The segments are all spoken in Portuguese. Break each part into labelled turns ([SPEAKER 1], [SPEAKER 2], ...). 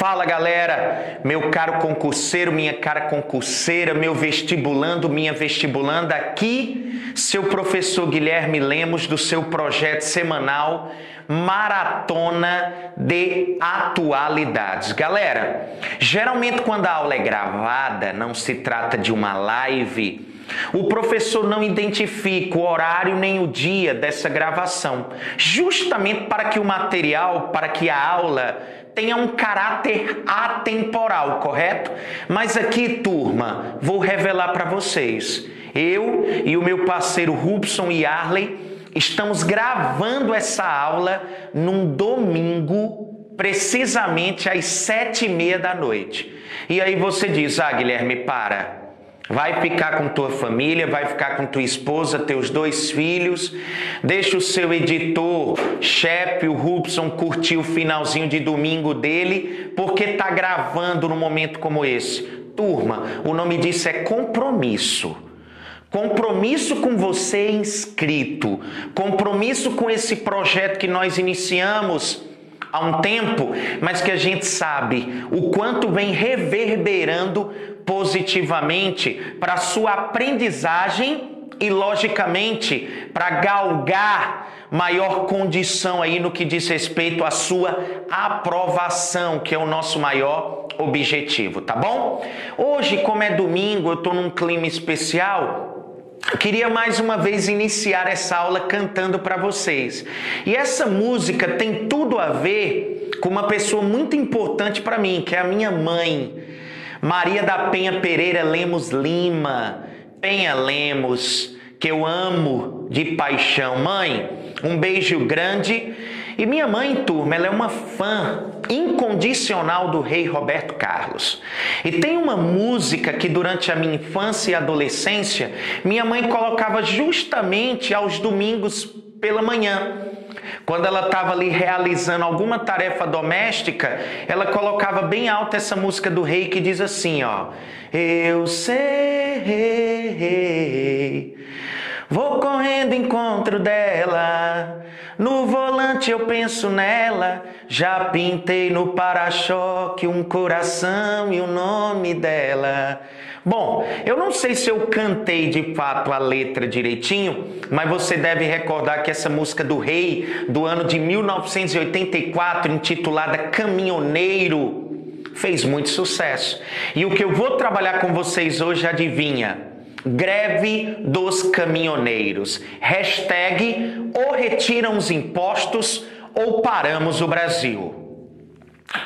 [SPEAKER 1] Fala galera, meu caro concurseiro, minha cara concurseira, meu vestibulando, minha vestibulanda, aqui seu professor Guilherme Lemos do seu projeto semanal Maratona de Atualidades. Galera, geralmente quando a aula é gravada, não se trata de uma live, o professor não identifica o horário nem o dia dessa gravação, justamente para que o material, para que a aula tenha um caráter atemporal, correto? Mas aqui, turma, vou revelar para vocês. Eu e o meu parceiro Rubson e Arley estamos gravando essa aula num domingo, precisamente às 7h30 da noite. E aí você diz, Guilherme, para. Vai ficar com tua família, vai ficar com tua esposa, teus 2 filhos. Deixa o seu editor, chefe, o Rubson, curtir o finalzinho de domingo dele, porque tá gravando num momento como esse. Turma, o nome disso é compromisso. Compromisso com você inscrito. Compromisso com esse projeto que nós iniciamos há um tempo, mas que a gente sabe o quanto vem reverberando positivamente para a sua aprendizagem e, logicamente, para galgar maior condição aí no que diz respeito à sua aprovação, que é o nosso maior objetivo, tá bom? Hoje, como é domingo, eu estou num clima especial. Queria mais uma vez iniciar essa aula cantando para vocês. E essa música tem tudo a ver com uma pessoa muito importante para mim, que é a minha mãe, Maria da Penha Pereira Lemos Lima. Penha Lemos, que eu amo de paixão. Mãe, um beijo grande. E minha mãe, turma, ela é uma fã incondicional do rei Roberto Carlos. E tem uma música que durante a minha infância e adolescência, minha mãe colocava justamente aos domingos pela manhã. Quando ela estava ali realizando alguma tarefa doméstica, ela colocava bem alta essa música do rei que diz assim, ó. Eu sei, vou correndo em encontro dela, no volante eu penso nela, já pintei no para-choque um coração e o nome dela. Bom, eu não sei se eu cantei de fato a letra direitinho, mas você deve recordar que essa música do rei, do ano de 1984, intitulada Caminhoneiro, fez muito sucesso. E o que eu vou trabalhar com vocês hoje, adivinha? Greve dos caminhoneiros. Hashtag ou retiram os impostos ou paramos o Brasil.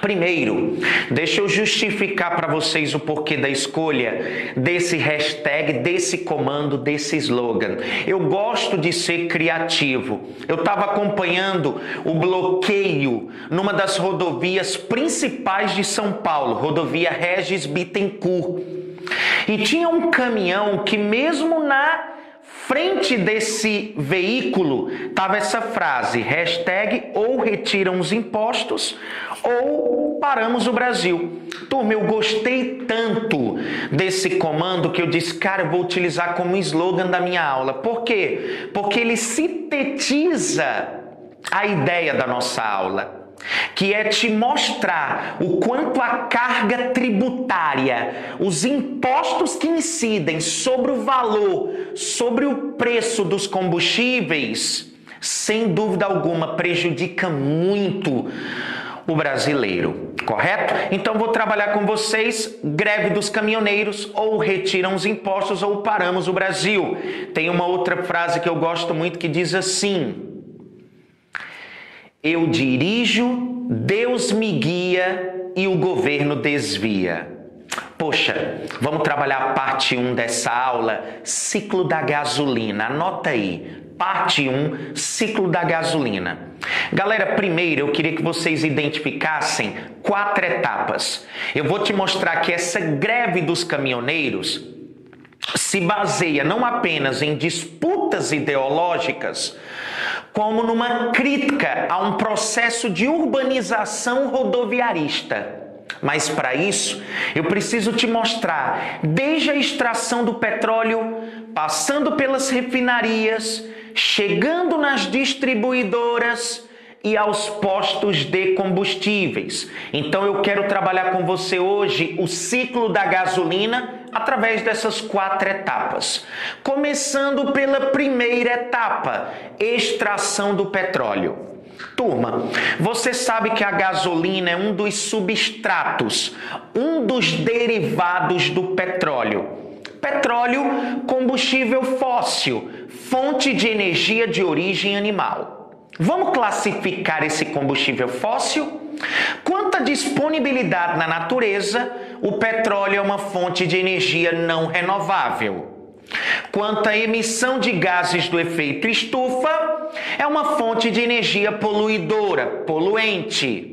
[SPEAKER 1] Primeiro, deixa eu justificar para vocês o porquê da escolha desse hashtag, desse comando, desse slogan. Eu gosto de ser criativo. Eu estava acompanhando o bloqueio numa das rodovias principais de São Paulo, rodovia Regis Bittencourt. E tinha um caminhão que mesmo na frente desse veículo estava essa frase, hashtag ou retiram os impostos ou paramos o Brasil. Turma, eu gostei tanto desse comando que eu disse, cara, eu vou utilizar como slogan da minha aula. Por quê? Porque ele sintetiza a ideia da nossa aula, que é te mostrar o quanto a carga tributária, os impostos que incidem sobre o valor, sobre o preço dos combustíveis, sem dúvida alguma, prejudica muito o brasileiro, correto? Então vou trabalhar com vocês, greve dos caminhoneiros, ou retiram os impostos ou paramos o Brasil. Tem uma outra frase que eu gosto muito que diz assim: eu dirijo, Deus me guia e o governo desvia. Poxa, vamos trabalhar a parte 1 dessa aula, ciclo da gasolina. Anota aí, parte 1, ciclo da gasolina. Galera, primeiro eu queria que vocês identificassem 4 etapas. Eu vou te mostrar que essa greve dos caminhoneiros se baseia não apenas em disputas ideológicas, como numa crítica a um processo de urbanização rodoviarista. Mas para isso, eu preciso te mostrar, desde a extração do petróleo, passando pelas refinarias, chegando nas distribuidoras e aos postos de combustíveis. Então eu quero trabalhar com você hoje o ciclo da gasolina através dessas 4 etapas. Começando pela primeira etapa, extração do petróleo. Turma, você sabe que a gasolina é um dos substratos, um dos derivados do petróleo. Petróleo, combustível fóssil, fonte de energia de origem animal. Vamos classificar esse combustível fóssil? Quanto à disponibilidade na natureza, o petróleo é uma fonte de energia não renovável. Quanto à emissão de gases do efeito estufa, é uma fonte de energia poluidora, poluente.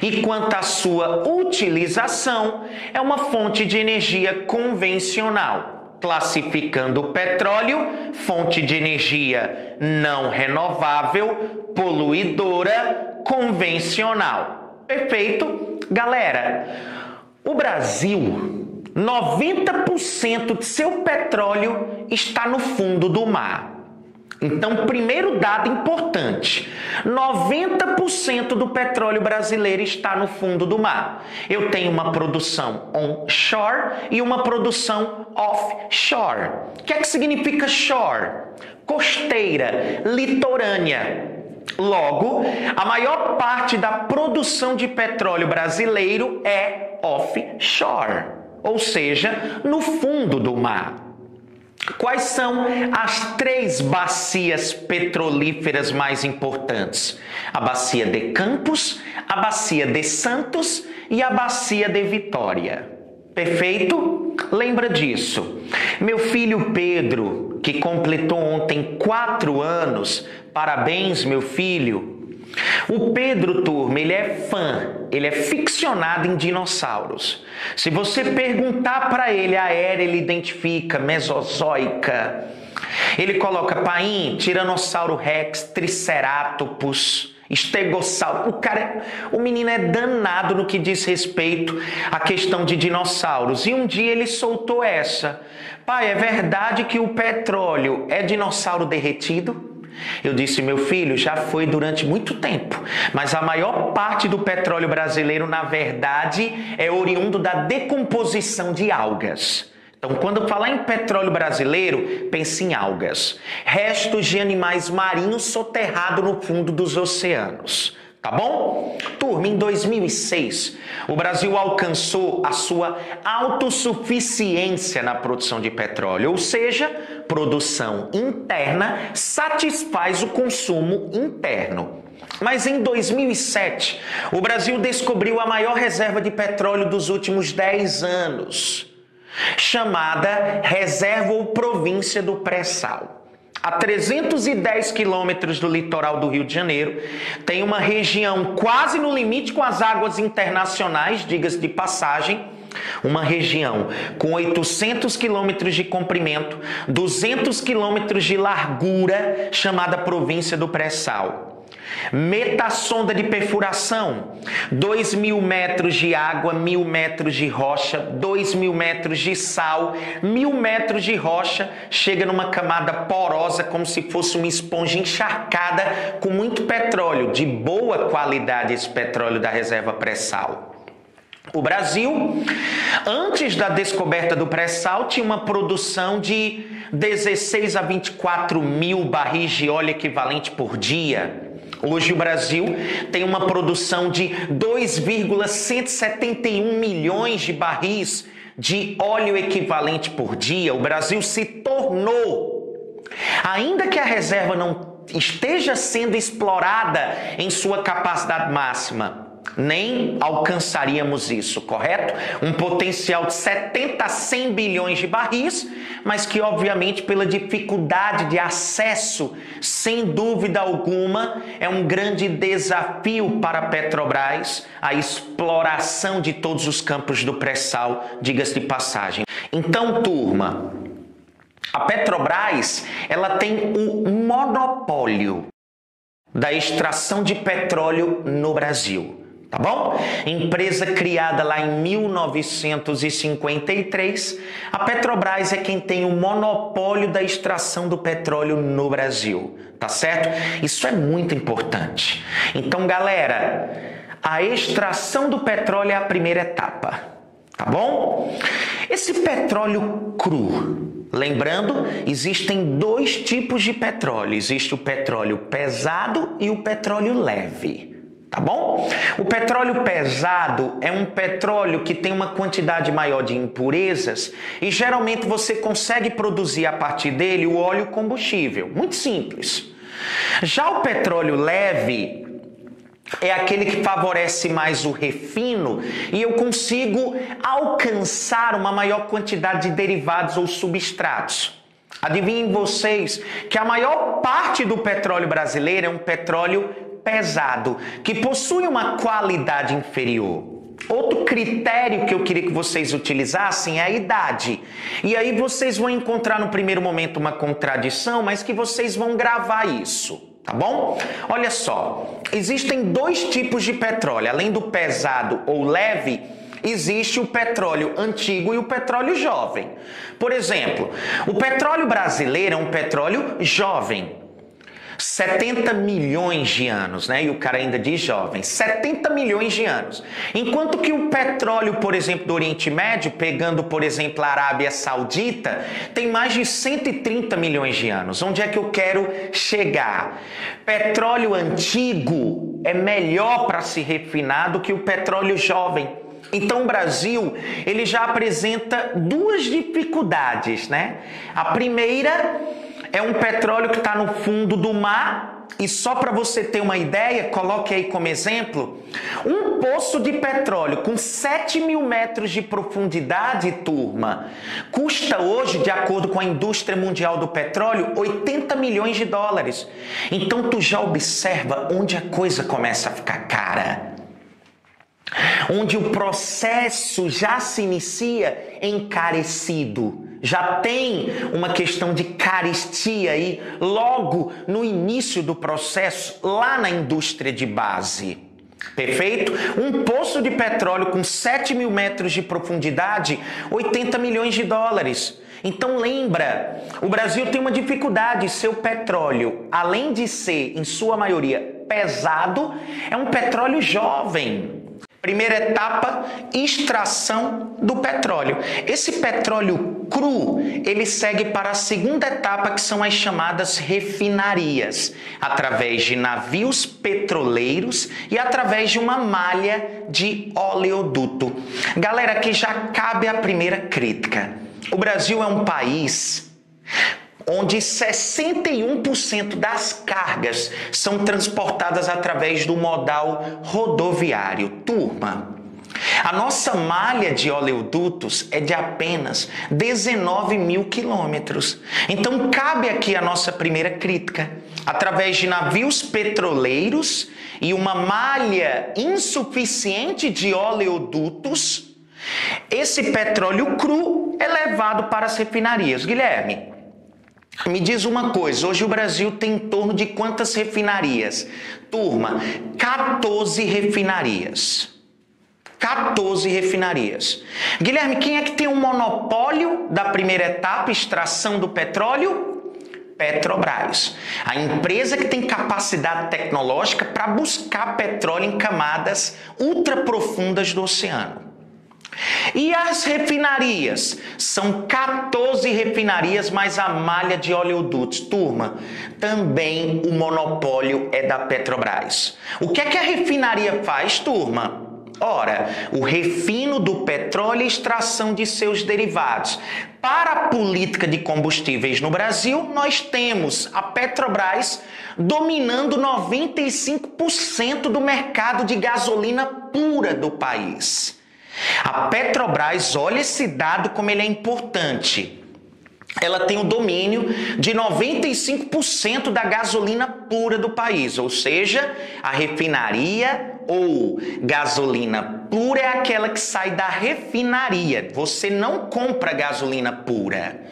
[SPEAKER 1] E quanto à sua utilização, é uma fonte de energia convencional. Classificando o petróleo, fonte de energia não renovável, poluidora, convencional. Perfeito? Galera, o Brasil, 90% de seu petróleo está no fundo do mar. Então, primeiro dado importante, 90% do petróleo brasileiro está no fundo do mar. Eu tenho uma produção onshore e uma produção offshore. O que é que significa shore? Costeira, litorânea. Logo, a maior parte da produção de petróleo brasileiro é offshore, ou seja, no fundo do mar. Quais são as 3 bacias petrolíferas mais importantes? A bacia de Campos, a bacia de Santos e a bacia de Vitória. Perfeito? Lembra disso. Meu filho Pedro, que completou ontem 4 anos, parabéns, meu filho. O Pedro, turma, ele é fã, ele é ficcionado em dinossauros. Se você perguntar para ele a era, ele identifica Mesozoica. Ele coloca paim, Tiranossauro Rex, Triceratopus, Estegossauro. O menino é danado no que diz respeito à questão de dinossauros. E um dia ele soltou essa: pai, é verdade que o petróleo é dinossauro derretido? Eu disse, meu filho, já foi durante muito tempo, mas a maior parte do petróleo brasileiro, na verdade, é oriundo da decomposição de algas. Então, quando falar em petróleo brasileiro, pense em algas, restos de animais marinhos soterrados no fundo dos oceanos. Tá bom? Turma, em 2006, o Brasil alcançou a sua autossuficiência na produção de petróleo, ou seja, produção interna satisfaz o consumo interno. Mas em 2007, o Brasil descobriu a maior reserva de petróleo dos últimos 10 anos, chamada Reserva ou Província do Pré-Sal. A 310 quilômetros do litoral do Rio de Janeiro, tem uma região quase no limite com as águas internacionais, diga-se de passagem, uma região com 800 quilômetros de comprimento, 200 quilômetros de largura, chamada Província do Pré-Sal. Metasonda de perfuração, 2.000 metros de água, 1.000 metros de rocha, 2.000 metros de sal, 1.000 metros de rocha, chega numa camada porosa como se fosse uma esponja encharcada com muito petróleo, de boa qualidade esse petróleo da reserva pré-sal. O Brasil, antes da descoberta do pré-sal, tinha uma produção de 16 a 24 mil barris de óleo equivalente por dia. Hoje o Brasil tem uma produção de 2,171 milhões de barris de óleo equivalente por dia. O Brasil se tornou, ainda que a reserva não esteja sendo explorada em sua capacidade máxima, nem alcançaríamos isso, correto? Um potencial de 70 a 100 bilhões de barris, mas que obviamente pela dificuldade de acesso, sem dúvida alguma, é um grande desafio para a Petrobras a exploração de todos os campos do pré-sal, diga-se de passagem. Então, turma, a Petrobras, ela tem o monopólio da extração de petróleo no Brasil. Tá bom? Empresa criada lá em 1953, a Petrobras é quem tem o monopólio da extração do petróleo no Brasil, tá certo? Isso é muito importante. Então, galera, a extração do petróleo é a primeira etapa, tá bom? Esse petróleo cru, lembrando, existem dois tipos de petróleo. Existe o petróleo pesado e o petróleo leve. Tá bom? O petróleo pesado é um petróleo que tem uma quantidade maior de impurezas e geralmente você consegue produzir a partir dele o óleo combustível. Muito simples. Já o petróleo leve é aquele que favorece mais o refino e eu consigo alcançar uma maior quantidade de derivados ou substratos. Adivinhem vocês que a maior parte do petróleo brasileiro é um petróleo pesado, que possui uma qualidade inferior. Outro critério que eu queria que vocês utilizassem é a idade. E aí vocês vão encontrar no primeiro momento uma contradição, mas que vocês vão gravar isso, tá bom? Olha só, existem dois tipos de petróleo. Além do pesado ou leve, existe o petróleo antigo e o petróleo jovem. Por exemplo, o petróleo brasileiro é um petróleo jovem. 70 milhões de anos, né? E o cara ainda diz jovem. 70 milhões de anos. Enquanto que o petróleo, por exemplo, do Oriente Médio, pegando, por exemplo, a Arábia Saudita, tem mais de 130 milhões de anos. Onde é que eu quero chegar? Petróleo antigo é melhor para se refinar do que o petróleo jovem. Então o Brasil, ele já apresenta duas dificuldades, né? A primeira é um petróleo que está no fundo do mar e só para você ter uma ideia, coloque aí como exemplo, um poço de petróleo com 7.000 metros de profundidade, turma, custa hoje, de acordo com a indústria mundial do petróleo, 80 milhões de dólares. Então tu já observa onde a coisa começa a ficar cara. Onde o processo já se inicia encarecido. Já tem uma questão de carestia aí logo no início do processo, lá na indústria de base. Perfeito? Um poço de petróleo com 7.000 metros de profundidade, 80 milhões de dólares. Então lembra, o Brasil tem uma dificuldade, seu petróleo, além de ser, em sua maioria, pesado, é um petróleo jovem. Primeira etapa, extração do petróleo. Esse petróleo cru, ele segue para a segunda etapa, que são as chamadas refinarias, através de navios petroleiros e através de uma malha de oleoduto. Galera, aqui já cabe a primeira crítica. O Brasil é um país onde 61% das cargas são transportadas através do modal rodoviário. Turma, a nossa malha de oleodutos é de apenas 19 mil quilômetros. Então, cabe aqui a nossa primeira crítica. Através de navios petroleiros e uma malha insuficiente de oleodutos, esse petróleo cru é levado para as refinarias. Guilherme, me diz uma coisa, hoje o Brasil tem em torno de quantas refinarias? Turma, 14 refinarias. 14 refinarias. Guilherme, quem é que tem um monopólio da primeira etapa, extração do petróleo? Petrobras. A empresa que tem capacidade tecnológica para buscar petróleo em camadas ultraprofundas do oceano. E as refinarias? São 14 refinarias mais a malha de oleodutos. Turma, também o monopólio é da Petrobras. O que é que a refinaria faz, turma? Ora, o refino do petróleo e extração de seus derivados. Para a política de combustíveis no Brasil, nós temos a Petrobras dominando 95% do mercado de gasolina pura do país. A Petrobras, olha esse dado como ele é importante. Ela tem o domínio de 95% da gasolina pura do país, ou seja, a refinaria ou gasolina pura é aquela que sai da refinaria. Você não compra gasolina pura.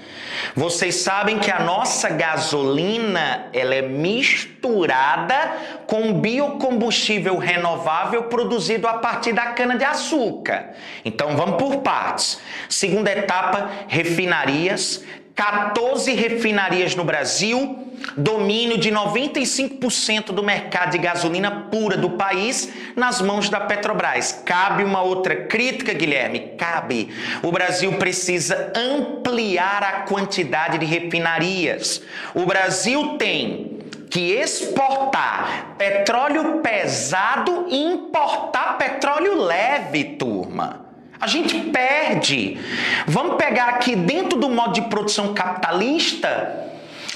[SPEAKER 1] Vocês sabem que a nossa gasolina, ela é misturada com biocombustível renovável produzido a partir da cana-de-açúcar. Então vamos por partes. Segunda etapa, refinarias. 14 refinarias no Brasil, domínio de 95% do mercado de gasolina pura do país nas mãos da Petrobras. Cabe uma outra crítica, Guilherme? Cabe. O Brasil precisa ampliar a quantidade de refinarias. O Brasil tem que exportar petróleo pesado e importar petróleo leve, turma. A gente perde. Vamos pegar aqui dentro do modo de produção capitalista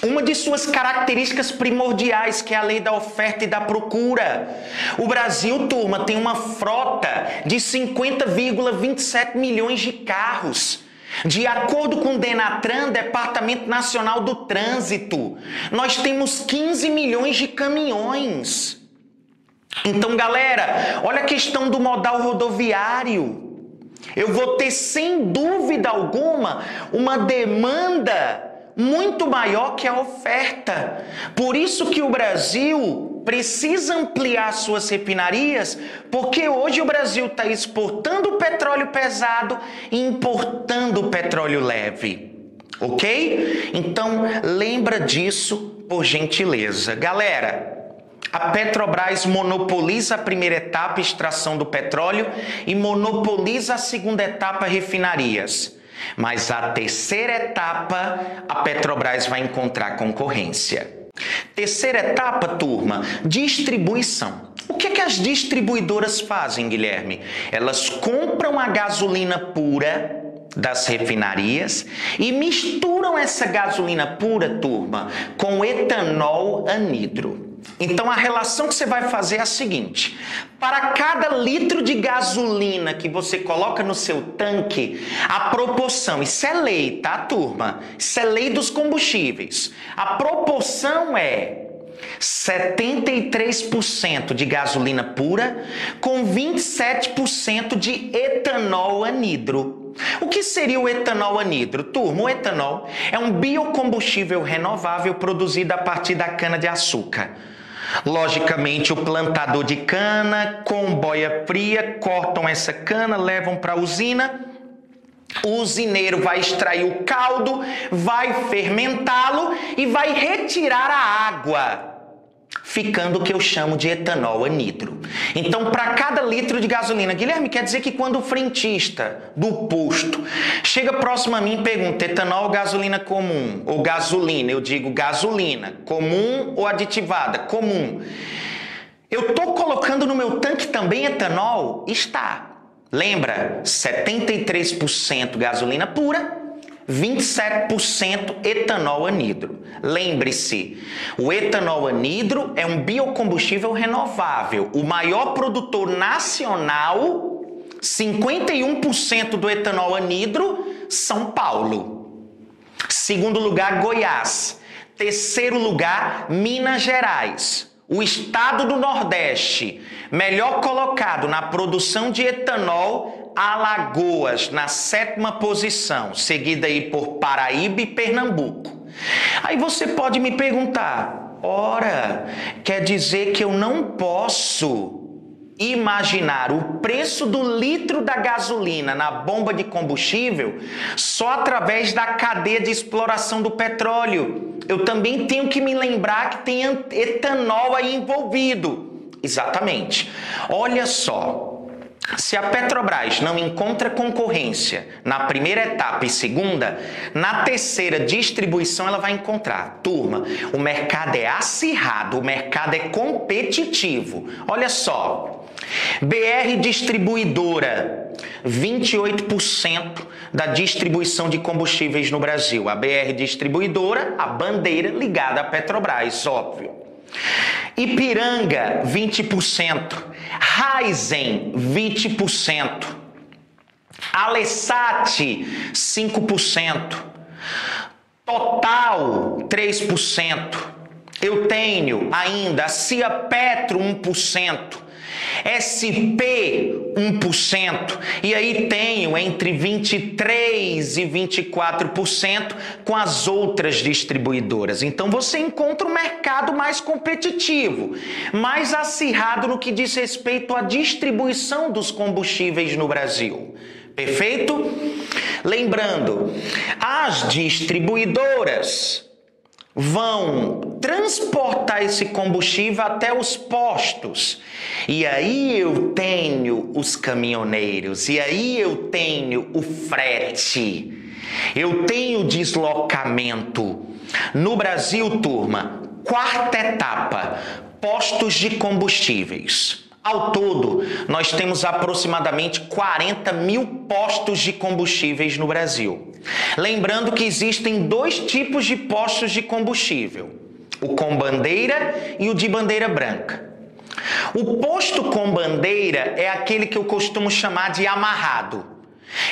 [SPEAKER 1] uma de suas características primordiais, que é a lei da oferta e da procura. O Brasil, turma, tem uma frota de 50,27 milhões de carros. De acordo com o Denatran, Departamento Nacional do Trânsito, nós temos 15 milhões de caminhões. Então, galera, olha a questão do modal rodoviário. Eu vou ter, sem dúvida alguma, uma demanda muito maior que a oferta. Por isso que o Brasil precisa ampliar suas refinarias, porque hoje o Brasil está exportando petróleo pesado e importando petróleo leve. Ok? Então, lembra disso, por gentileza. Galera, a Petrobras monopoliza a primeira etapa, extração do petróleo, e monopoliza a segunda etapa, refinarias. Mas a terceira etapa, a Petrobras vai encontrar concorrência. Terceira etapa, turma, distribuição. O que as distribuidoras fazem, Guilherme? Elas compram a gasolina pura das refinarias e misturam essa gasolina pura, turma, com etanol anidro. Então a relação que você vai fazer é a seguinte: para cada litro de gasolina que você coloca no seu tanque, a proporção, isso é lei, tá, turma? Isso é lei dos combustíveis. A proporção é 73% de gasolina pura com 27% de etanol anidro. O que seria o etanol anidro? Turma, o etanol é um biocombustível renovável produzido a partir da cana-de-açúcar. Logicamente, o plantador de cana com boia fria cortam essa cana, levam para a usina. O usineiro vai extrair o caldo, vai fermentá-lo e vai retirar a água, ficando o que eu chamo de etanol anidro. Então, para cada litro de gasolina, Guilherme, quer dizer que quando o frentista do posto chega próximo a mim e pergunta: etanol ou gasolina comum? Ou gasolina? Eu digo gasolina. Comum ou aditivada? Comum. Eu estou colocando no meu tanque também etanol? Está. Lembra? 73% gasolina pura, 27% etanol anidro. Lembre-se, o etanol anidro é um biocombustível renovável. O maior produtor nacional, 51% do etanol anidro, São Paulo. Segundo lugar, Goiás. Terceiro lugar, Minas Gerais. O estado do Nordeste, melhor colocado na produção de etanol, Alagoas, na 7ª posição, seguida aí por Paraíba e Pernambuco. Aí você pode me perguntar: ora, quer dizer que eu não posso imaginar o preço do litro da gasolina na bomba de combustível só através da cadeia de exploração do petróleo? Eu também tenho que me lembrar que tem etanol aí envolvido. Exatamente. Olha só, se a Petrobras não encontra concorrência na primeira etapa e segunda, na terceira distribuição ela vai encontrar. Turma, o mercado é acirrado, o mercado é competitivo. Olha só, BR Distribuidora, 28% da distribuição de combustíveis no Brasil. A BR Distribuidora, a bandeira ligada à Petrobras, óbvio. Ipiranga, 20%. Raizen, 20%. Alessat, 5%. Total, 3%. Eu tenho ainda a Ciapetro, 1%. SP 1%, e aí tenho entre 23% e 24% com as outras distribuidoras. Então você encontra um mercado mais competitivo, mais acirrado no que diz respeito à distribuição dos combustíveis no Brasil. Perfeito? Lembrando, as distribuidoras vão transportar esse combustível até os postos. E aí eu tenho os caminhoneiros, e aí eu tenho o frete, eu tenho o deslocamento. No Brasil, turma, quarta etapa, postos de combustíveis. Ao todo, nós temos aproximadamente 40 mil postos de combustíveis no Brasil. Lembrando que existem dois tipos de postos de combustível, o com bandeira e o de bandeira branca. O posto com bandeira é aquele que eu costumo chamar de amarrado.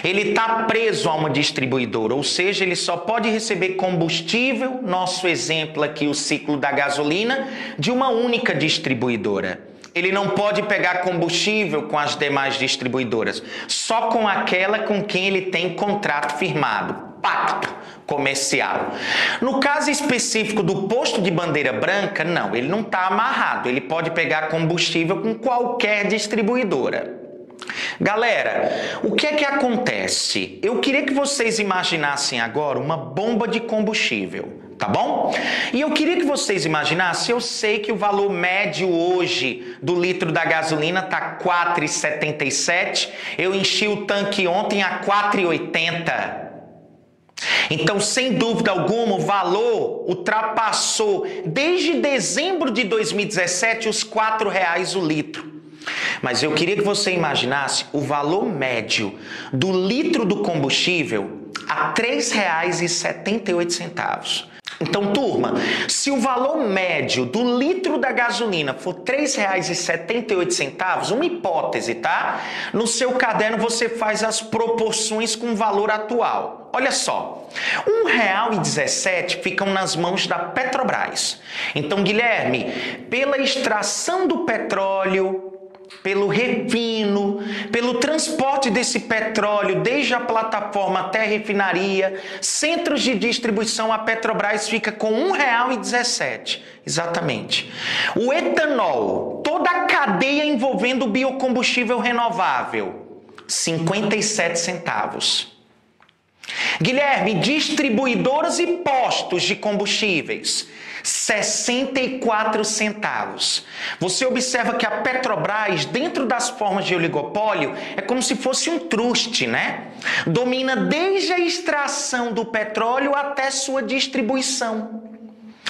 [SPEAKER 1] Ele está preso a uma distribuidora, ou seja, ele só pode receber combustível, nosso exemplo aqui, o ciclo da gasolina, de uma única distribuidora. Ele não pode pegar combustível com as demais distribuidoras, só com aquela com quem ele tem contrato firmado, pacto comercial. No caso específico do posto de bandeira branca, não, ele não está amarrado, ele pode pegar combustível com qualquer distribuidora. Galera, o que é que acontece? Eu queria que vocês imaginassem agora uma bomba de combustível, tá bom? E eu queria que vocês imaginassem, eu sei que o valor médio hoje do litro da gasolina tá R$ 4,77, eu enchi o tanque ontem a R$ 4,80. Então, sem dúvida alguma, o valor ultrapassou desde dezembro de 2017 os R$ 4,00 o litro. Mas eu queria que você imaginasse o valor médio do litro do combustível a R$ 3,78. Então, turma, se o valor médio do litro da gasolina for R$ 3,78, uma hipótese, tá? No seu caderno você faz as proporções com o valor atual. Olha só, R$ 1,17 ficam nas mãos da Petrobras. Então, Guilherme, pela extração do petróleo, pelo refino, pelo transporte desse petróleo desde a plataforma até a refinaria, centros de distribuição, a Petrobras fica com R$ 1,17. Exatamente. O etanol, toda a cadeia envolvendo o biocombustível renovável, 57 centavos. Guilherme, distribuidoras e postos de combustíveis, 64 centavos. Você observa que a Petrobras, dentro das formas de oligopólio, é como se fosse um truste, né? Domina desde a extração do petróleo até sua distribuição,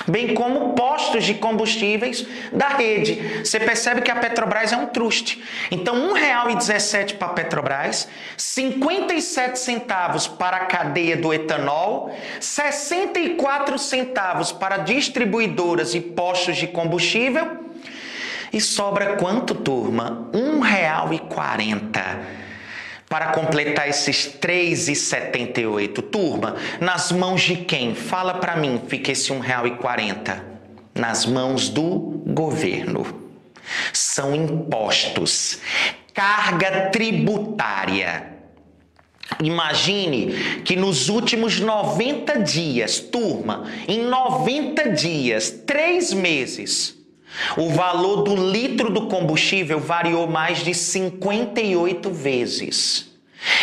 [SPEAKER 1] bem como postos de combustíveis da rede. Você percebe que a Petrobras é um truste. Então, R$ 1,17 para a Petrobras, 57 centavos para a cadeia do etanol, 64 centavos para distribuidoras e postos de combustível. E sobra quanto, turma? R$ 1,40. Para completar esses R$ 3,78, turma, nas mãos de quem? Fala para mim, fica esse R$ 1,40. Nas mãos do governo. São impostos, carga tributária. Imagine que nos últimos 90 dias, turma, em 90 dias, 3 meses, o valor do litro do combustível variou mais de 58 vezes.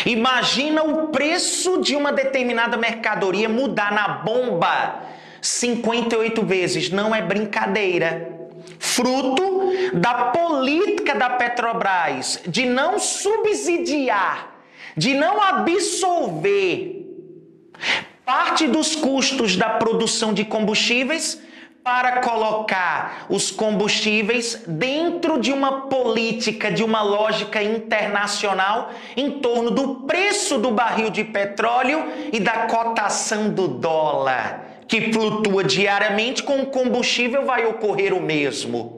[SPEAKER 1] Imagina o preço de uma determinada mercadoria mudar na bomba 58 vezes. Não é brincadeira. Fruto da política da Petrobras de não subsidiar, de não absolver parte dos custos da produção de combustíveis para colocar os combustíveis dentro de uma política, de uma lógica internacional em torno do preço do barril de petróleo e da cotação do dólar, que flutua diariamente. Com o combustível vai ocorrer o mesmo.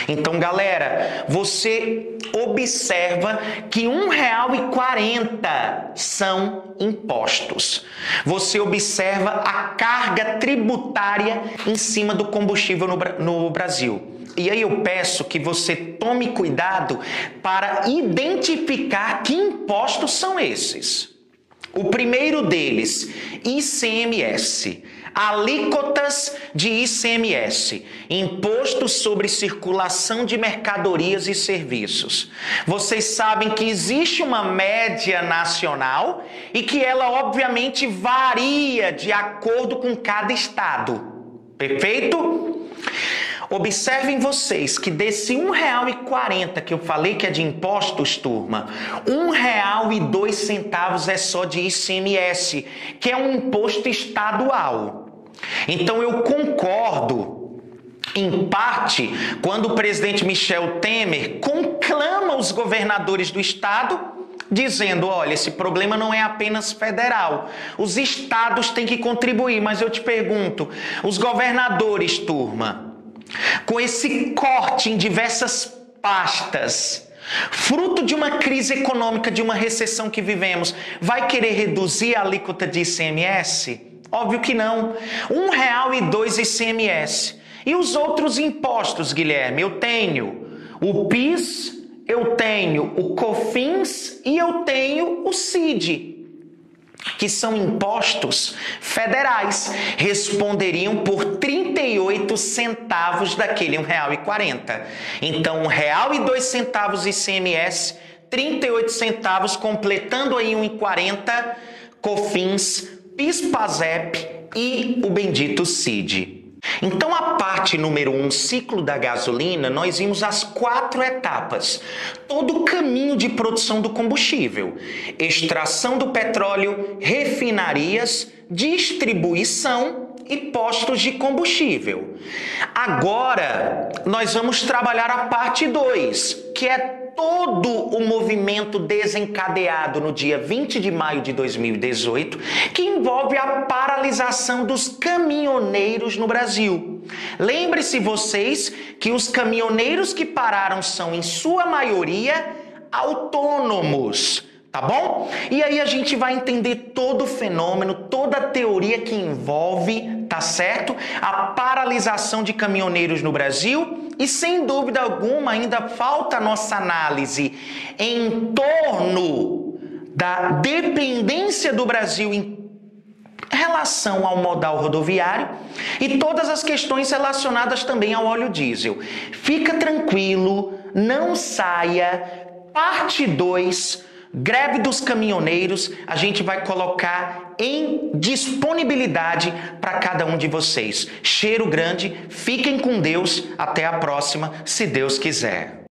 [SPEAKER 1] Então, galera, você observa que R$ 1,40 são impostos. Você observa a carga tributária em cima do combustível no Brasil. E aí eu peço que você tome cuidado para identificar que impostos são esses. O primeiro deles, ICMS. Alíquotas de ICMS, Imposto sobre Circulação de Mercadorias e Serviços. Vocês sabem que existe uma média nacional e que ela obviamente varia de acordo com cada estado. Perfeito? Observem vocês que desse R$1,40 que eu falei que é de impostos, turma, R$1,02 é só de ICMS, que é um imposto estadual. Então eu concordo, em parte, quando o presidente Michel Temer conclama os governadores do estado, dizendo, olha, esse problema não é apenas federal, os estados têm que contribuir, mas eu te pergunto, os governadores, turma, com esse corte em diversas pastas, fruto de uma crise econômica, de uma recessão que vivemos, vai querer reduzir a alíquota de ICMS? Óbvio que não. R$1,02 ICMS. E os outros impostos, Guilherme? Eu tenho o PIS, eu tenho o COFINS e eu tenho o CID, que são impostos federais, responderiam por 38 centavos daquele R$1,40. Então, R$1,02 ICMS, 38 centavos, completando aí R$1,40, COFINS, PIS, PASEP e o bendito CID. Então, a parte número 1, ciclo da gasolina, nós vimos as 4 etapas. Todo o caminho de produção do combustível. Extração do petróleo, refinarias, distribuição e postos de combustível. Agora, nós vamos trabalhar a parte 2, que é todo o movimento desencadeado no dia 20 de maio de 2018, que envolve a paralisação dos caminhoneiros no Brasil. Lembre-se vocês que os caminhoneiros que pararam são, em sua maioria, autônomos. Tá bom? E aí a gente vai entender todo o fenômeno, toda a teoria que envolve, tá certo? A paralisação de caminhoneiros no Brasil e, sem dúvida alguma, ainda falta a nossa análise em torno da dependência do Brasil em relação ao modal rodoviário e todas as questões relacionadas também ao óleo diesel. Fica tranquilo, não saia. Parte 2... Greve dos caminhoneiros, a gente vai colocar em disponibilidade para cada um de vocês. Cheiro grande, fiquem com Deus, até a próxima, se Deus quiser.